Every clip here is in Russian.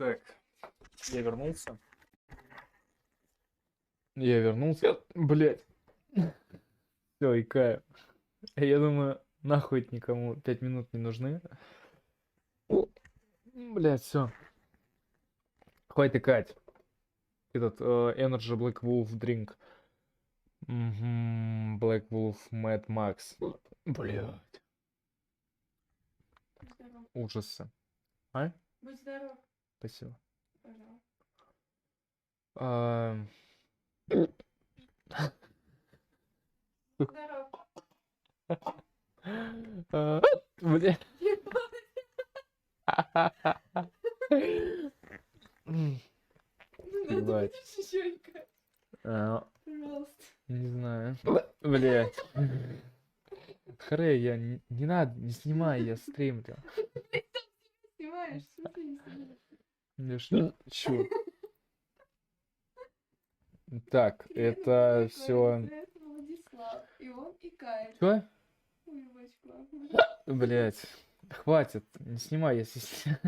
Так, я вернулся. Я вернулся. Блять. Все, икаю. Я думаю, нахуй никому 5 минут не нужны. Блять, все. Хватит икать. Этот Energy Black Wolf Drink. Black Wolf Mad Max. Блять. Здоров. Ужасы. А? Будь здоров, Спасибо. пожалуйста. А, Здоров. Бля. Ну, надо Ебать. будешь еще икать. Пожалуйста. Не знаю. Блять. Хрей, я не надо, не снимай, я стримлю. Снимаешь, в смысле не снимаешь? Я шучу. Так, Привет, это это все. Владислав, и он икает. Что? Ой, бачка. Блять. Хватит, не снимай, я стесняюсь.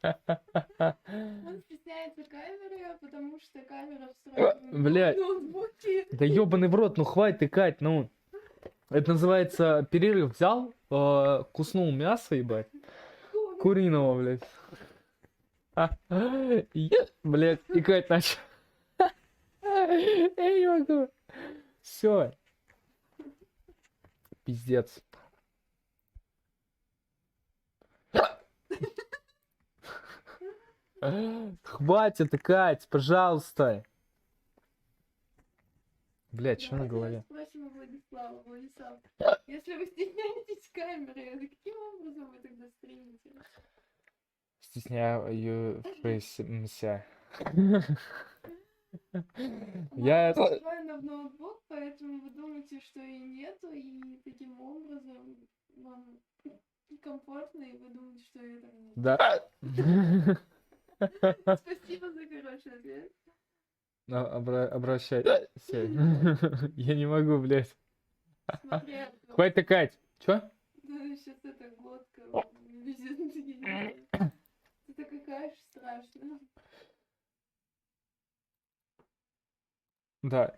Он стесняется камеры, потому что камера встроена в Блядь. ноутбуке. Да ебаный в рот, ну хватит икать, ну. Это называется перерыв взял, куснул мясо, ебать. Куриного, блядь. Блядь, икать начал. Я не могу. Все. Пиздец. Хватит икать, пожалуйста. Блядь, что на голове? Спросим у Владислава. Владислав, если вы стесняетесь камеры, то каким образом вы тогда стримите? Стесняюсь. Я... Встроена в ноутбук, поэтому вы думаете, что и нету, и таким образом вам комфортно, и вы думаете, что это нет. Да. Спасибо за хороший ответ. Обращайся. Я не могу, блядь. Смотри, Хватит икать. Чё? да, сейчас эта глотка везет, я не знаю. Ты так какая страшная. Да.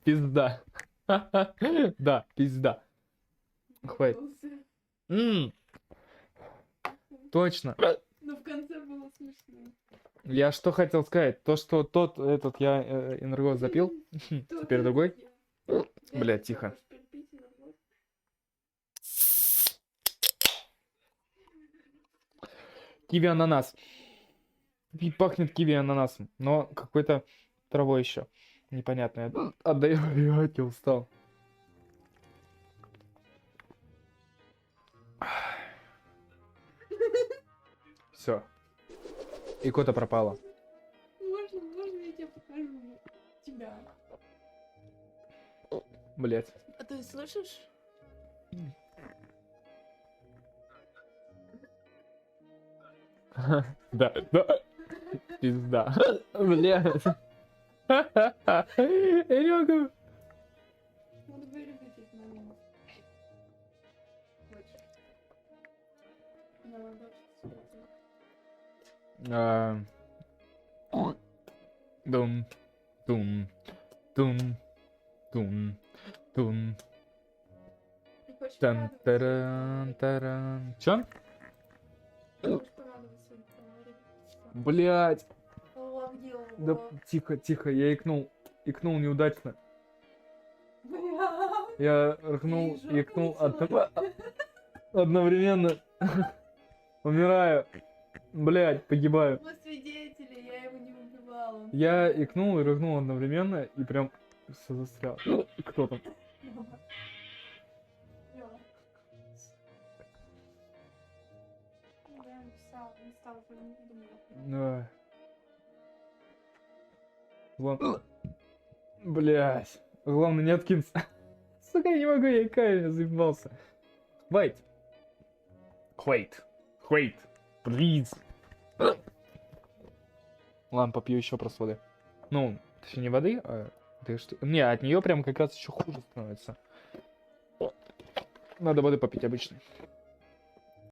Пизда. Да, пизда. Хватит. Точно. Но в конце было смешно. Я что хотел сказать? То, что тот, этот я энергоз запил. Теперь другой. Блядь, тихо. Киви ананас. И пахнет киви ананасом. Но какой-то травой еще. Непонятно. Отдаю, я устал. Все. И кота пропала. Можно я тебе покажу тебя? Блять. А ты слышишь? Да, да. Пизда. Блядь. Я не могу. Надо вырезать их момент. Хочешь? Да, да, Дум, дум, дум, дум, дум. Тан таран таран. Чё? Хочешь порадоваться? Блять. Половил Да его. тихо, тихо, я икнул. Икнул неудачно. Бля. Я рыгнул, Ты икнул жопу одновременно. Умираю. Блять, погибаю. Мы свидетели, я его не убивала. Я икнул и рыгнул одновременно и прям все застрял. Кто там? Я написала, не стала, не думала. Да. Блять. Главное не откинуться. Сука, я не могу, я икаю, я заебался. Хватит. Хватит. Хватит. Please. Ладно, попью еще просто воды. Ну, точнее не воды, а... Да что... Не, от нее прям как раз еще хуже становится. Надо воды попить обычно.